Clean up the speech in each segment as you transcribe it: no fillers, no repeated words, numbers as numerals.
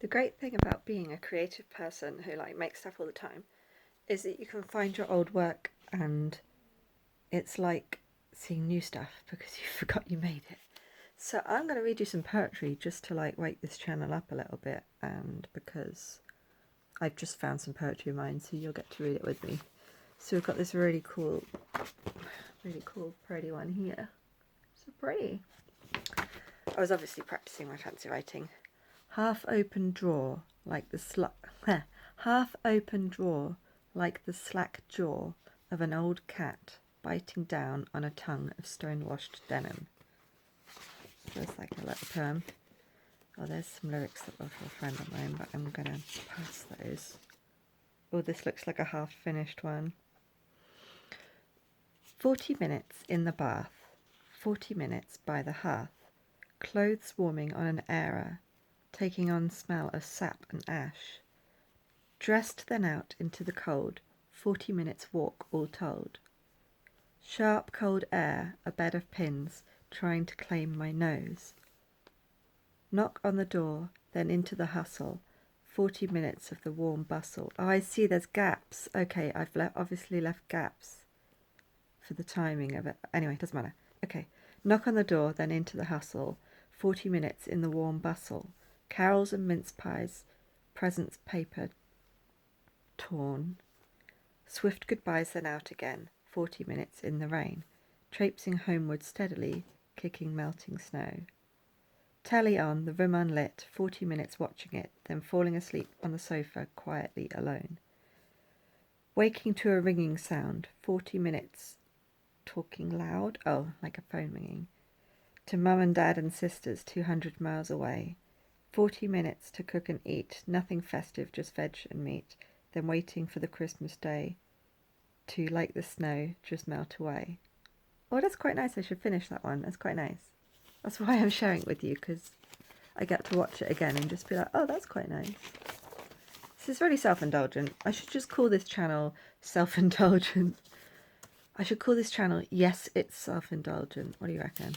The great thing about being a creative person who like makes stuff all the time is that you can find your old work and it's like seeing new stuff because you forgot you made it. So I'm going to read you some poetry just to like wake this channel up a little bit, and because I've just found some poetry of mine, so you'll get to read it with me. So we've got this really cool pretty one here. So pretty. I was obviously practicing my fancy writing. Half open drawer like the half open drawer like the slack jaw of an old cat biting down on a tongue of stone-washed denim. So it's like a little poem. Oh, there's some lyrics that were for a friend of mine, but I'm gonna pass those. Oh, this looks like a half-finished one. 40 minutes in the bath, 40 minutes by the hearth, clothes warming on an airer, taking on smell of sap and ash. Dressed then out into the cold, 40 minutes walk all told. Sharp cold air, a bed of pins, trying to claim my nose. Knock on the door, then into the hustle, 40 minutes of the warm bustle. Oh, I see, there's gaps. Okay, I've obviously left gaps for the timing of it. Anyway, it doesn't matter. Okay, knock on the door, then into the hustle, 40 minutes in the warm bustle. Carols and mince pies, presents paper torn. Swift goodbyes, then out again, 40 minutes in the rain, traipsing homeward steadily, kicking melting snow. Telly on, the room unlit, 40 minutes watching it, then falling asleep on the sofa quietly alone. Waking to a ringing sound, 40 minutes talking loud, oh, like a phone ringing, to mum and dad and sisters 200 miles away. 40 minutes to cook and eat, nothing festive, just veg and meat, then waiting for the Christmas day to, like the snow, just melt away. Oh, that's quite nice. I should finish that one. That's quite nice. That's why I'm sharing it with you, because I get to watch it again and just be like, oh, that's quite nice. This is really self-indulgent. I should just call this channel self-indulgent. I should call this channel, yes, it's self-indulgent. What do you reckon?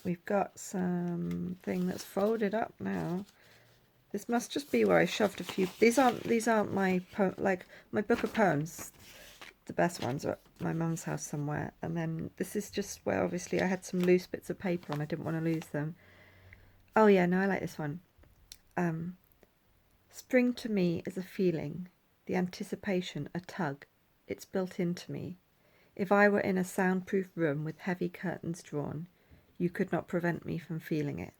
We've got something that's folded up now. This must just be where I shoved a few. These aren't my my book of poems. The best ones are at my mum's house somewhere, and then this is just where obviously I had some loose bits of paper and I didn't want to lose them. Oh yeah, no, I like this one. Spring to me is a feeling, the anticipation a tug. It's built into me. If I were in a soundproof room with heavy curtains drawn, you could not prevent me from feeling it.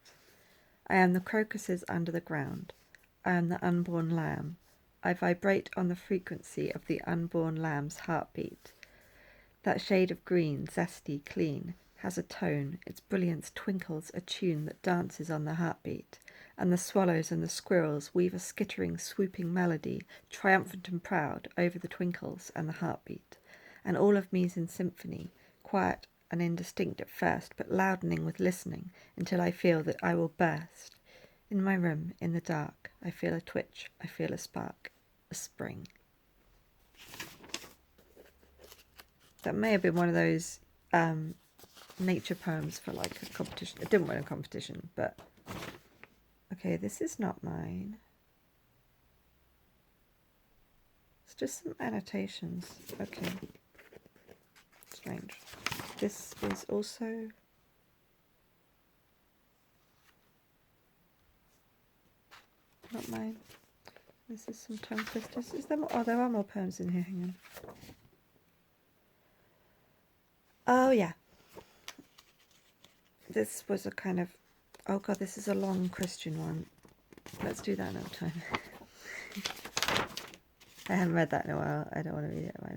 I am the crocuses under the ground. I am the unborn lamb. I vibrate on the frequency of the unborn lamb's heartbeat. That shade of green, zesty, clean, has a tone. Its brilliance twinkles a tune that dances on the heartbeat. And the swallows and the squirrels weave a skittering, swooping melody, triumphant and proud, over the twinkles and the heartbeat. And all of me's in symphony, quiet and indistinct at first, but loudening with listening, until I feel that I will burst. In my room, in the dark, I feel a twitch, I feel a spark, a spring. That may have been one of those nature poems for like a competition. It didn't win a competition, but... Okay, this is not mine. It's just some annotations. Okay. Strange. This is also... not mine. This is some tongue twisters. Is there more? Oh, there are more poems in here. Hang on. Oh, yeah. This was a kind of... Oh, God, this is a long Christian one. Let's do that another time. I haven't read that in a while. I don't want to read it right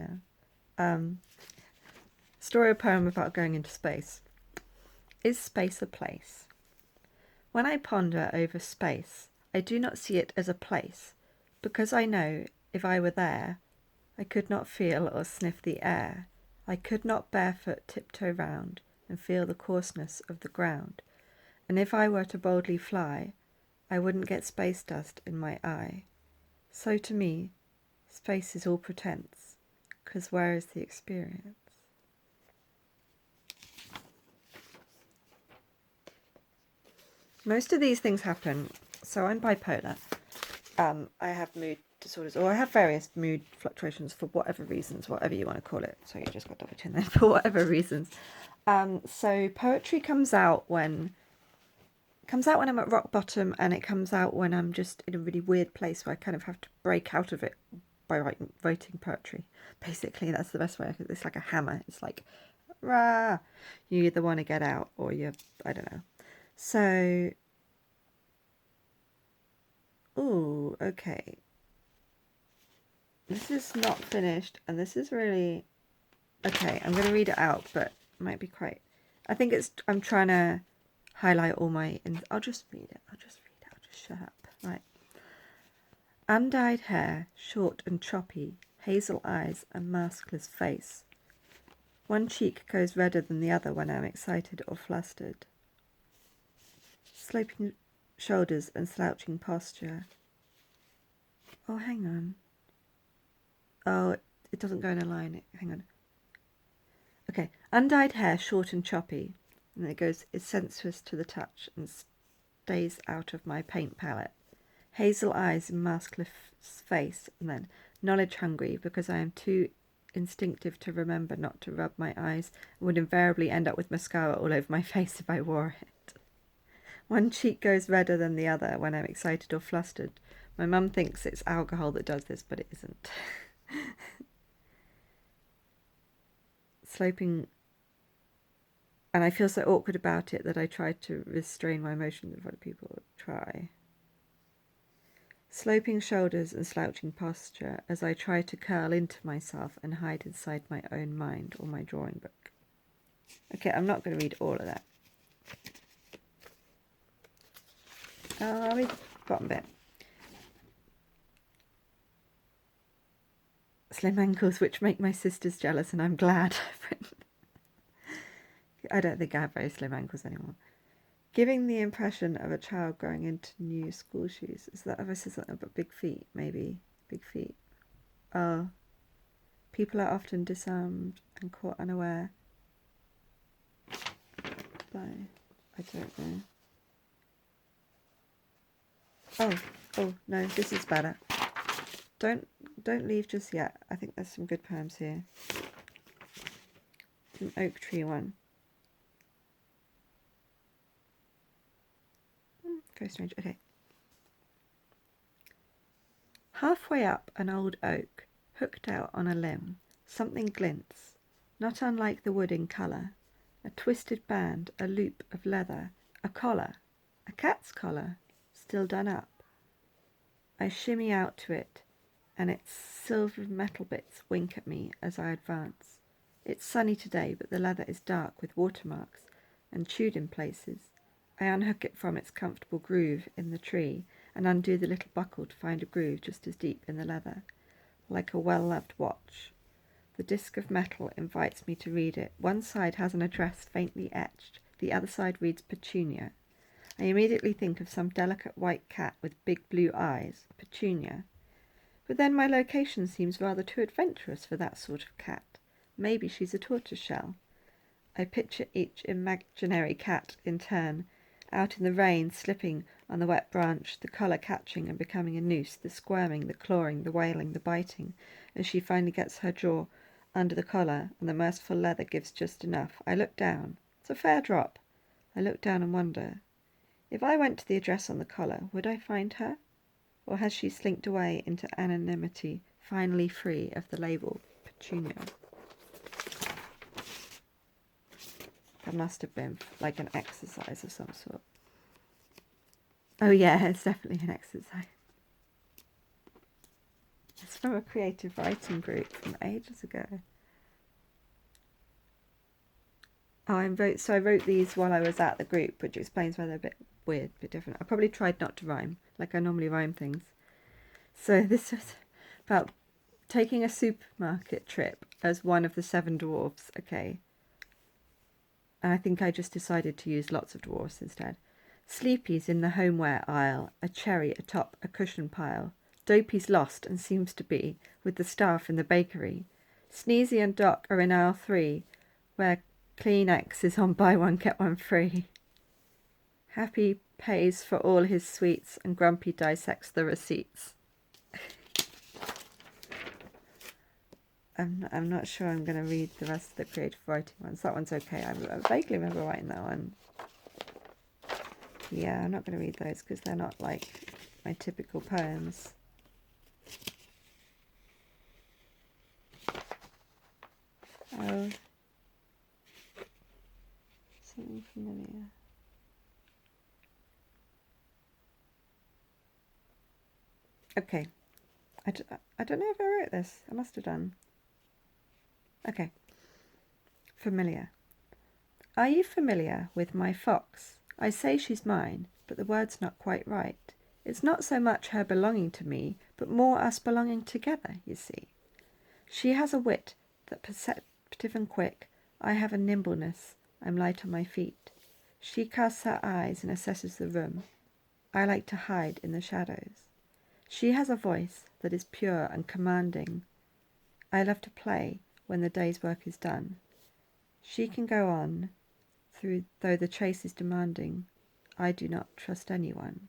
now. Story or poem about going into space. Is space a place? When I ponder over space, I do not see it as a place, because I know if I were there, I could not feel or sniff the air. I could not barefoot tiptoe round and feel the coarseness of the ground. And if I were to boldly fly, I wouldn't get space dust in my eye. So to me, space is all pretense, 'cause where is the experience? Most of these things happen. So I'm bipolar. I have mood disorders, or I have various mood fluctuations for whatever reasons, whatever you want to call it. So you just got double chin there for whatever reasons. So poetry comes out when I'm at rock bottom, and it comes out when I'm just in a really weird place where I kind of have to break out of it by writing poetry. Basically, that's the best way. It's like a hammer. It's like, rah! You either want to get out or I don't know. So, ooh, okay. This is not finished, and this is really okay. I'm going to read it out, but it might be quite. I'm trying to highlight all my. I'll just read it. I'll just shut up. Right. Undyed hair, short and choppy, hazel eyes, and maskless face. One cheek goes redder than the other when I'm excited or flustered. Sloping shoulders and slouching posture. Oh, hang on. Oh, it doesn't go in a line. Hang on. Okay. Undyed hair, short and choppy. And it goes, is sensuous to the touch and stays out of my paint palette. Hazel eyes and maskless face. And then knowledge hungry because I am too instinctive to remember not to rub my eyes and would invariably end up with mascara all over my face if I wore it. One cheek goes redder than the other when I'm excited or flustered. My mum thinks it's alcohol that does this, but it isn't. Sloping, and I feel so awkward about it that I try to restrain my emotions in front of people. Try. Sloping shoulders and slouching posture as I try to curl into myself and hide inside my own mind or my drawing book. Okay, I'm not going to read all of that. I'll read the bottom bit. Slim ankles which make my sisters jealous, and I'm glad. I don't think I have very slim ankles anymore. Giving the impression of a child growing into new school shoes. Is that if I said something about big feet? Maybe. Big feet. Oh. People are often disarmed and caught unaware by... I don't know. Oh, no, this is better. Don't leave just yet. I think there's some good poems here. It's an oak tree one. Very strange. Okay. Halfway up an old oak, hooked out on a limb, something glints, not unlike the wood in colour. A twisted band, a loop of leather, a collar, a cat's collar, still done up. I shimmy out to it, and its silver metal bits wink at me as I advance. It's sunny today, but the leather is dark with watermarks and chewed in places. I unhook it from its comfortable groove in the tree and undo the little buckle to find a groove just as deep in the leather, like a well-loved watch. The disc of metal invites me to read it. One side has an address faintly etched. The other side reads Petunia. I immediately think of some delicate white cat with big blue eyes, Petunia. But then my location seems rather too adventurous for that sort of cat. Maybe she's a tortoiseshell. I picture each imaginary cat in turn, out in the rain, slipping on the wet branch, the collar catching and becoming a noose, the squirming, the clawing, the wailing, the biting, as she finally gets her jaw under the collar, and the merciful leather gives just enough. I look down. It's a fair drop. I look down and wonder, if I went to the address on the collar, would I find her? Or has she slinked away into anonymity, finally free of the label Petunia? That must have been like an exercise of some sort. Oh yeah, it's definitely an exercise. It's from a creative writing group from ages ago. Oh, I wrote these while I was at the group, which explains why they're a bit weird, a bit different. I probably tried not to rhyme, like I normally rhyme things. So this was about taking a supermarket trip as one of the 7 dwarfs, okay. And I think I just decided to use lots of dwarfs instead. Sleepy's in the homeware aisle, a cherry atop a cushion pile. Dopey's lost and seems to be with the staff in the bakery. Sneezy and Doc are in aisle 3, where Kleenex is on buy one get one free. Happy pays for all his sweets and Grumpy dissects the receipts. I'm not sure I'm going to read the rest of the creative writing ones. That one's okay. I vaguely remember writing that one. Yeah, I'm not going to read those because they're not like my typical poems. Oh, something familiar. Okay, I don't know if I wrote this. I must have done. Okay, familiar. Are you familiar with my fox? I say she's mine, but the word's not quite right. It's not so much her belonging to me, but more us belonging together, you see. She has a wit that's perceptive and quick. I have a nimbleness. I'm light on my feet. She casts her eyes and assesses the room. I like to hide in the shadows. She has a voice that is pure and commanding. I love to play when the day's work is done. She can go on, though the chase is demanding. I do not trust anyone.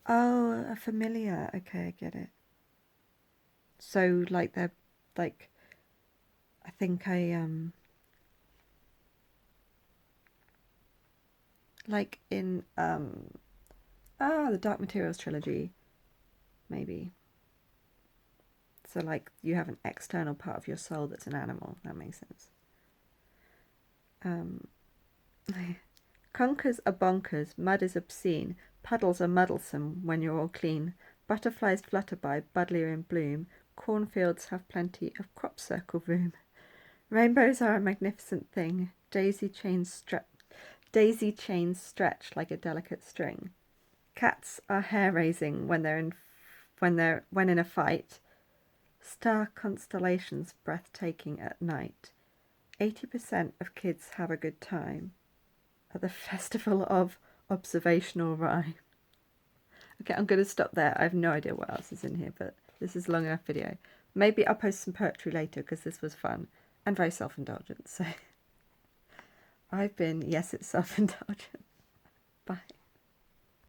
Oh, a familiar. Okay, I get it. So, like, they're, like, I think like in, the Dark Materials trilogy, maybe. So, like, you have an external part of your soul that's an animal. That makes sense. Conkers are bonkers, mud is obscene, puddles are muddlesome when you're all clean, butterflies flutter by, buddleia in bloom, cornfields have plenty of crop circle room. Rainbows are a magnificent thing, daisy chains stretch like a delicate string. Cats are hair-raising when in a fight. Star constellations breathtaking at night. 80% of kids have a good time at the festival of observational rhyme. Okay, I'm going to stop there. I have no idea what else is in here, but this is a long enough video. Maybe I'll post some poetry later because this was fun and very self-indulgent. So I've been, yes, it's self-indulgent. Bye.